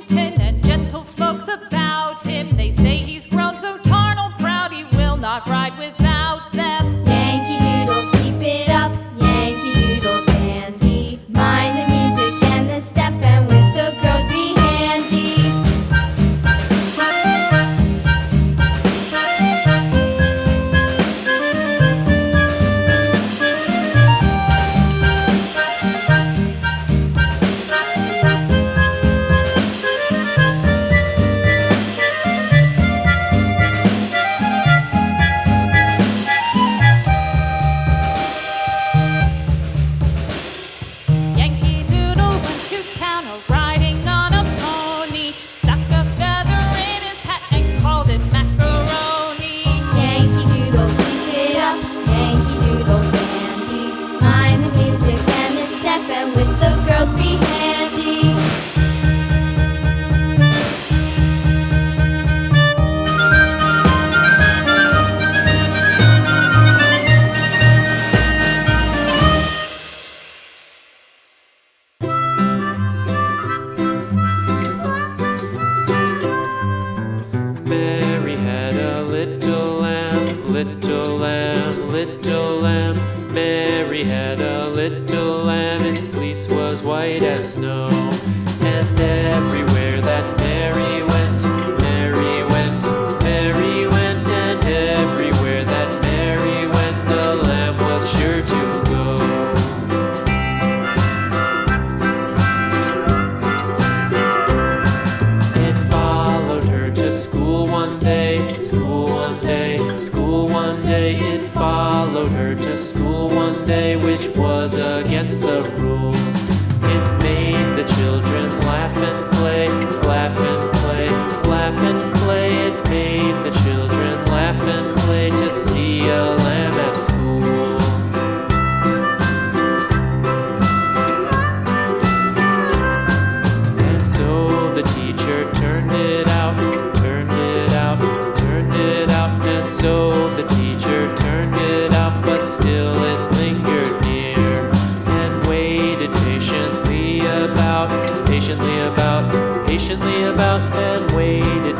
Washington and gentle folks about him. They say he's grown so tarnal proud he will not ride without them. Yankee Doodle, keep it up, Yankee Doodle dandy. Mind the music and the step, and with the girls be handy. Yankee Doodle went to town riding on a pony, stuck a feather in his hat and called it macaroni. Yankee Doodle, keep it up, Yankee Doodle dandy. Mind the music and the step, and with the girls be handy. Mary had a little lamb, little lamb, little lamb. Mary had a little lamb, its fleece was white as snow. And everywhere that Mary went, Mary went, Mary went. And everywhere that Mary went, the lamb was sure to go. It followed her to school one day, school one day, school one day. It followed her to school one day, which was against the rules. It made the children laugh and play, laugh and play, laugh and play. It made the children laugh and play to see a lamb at school. And so the teacher turned it out, turned it out, turned it out. And so the teacher turned it out, but still it lingered near and waited patiently about, patiently about, patiently about, and waited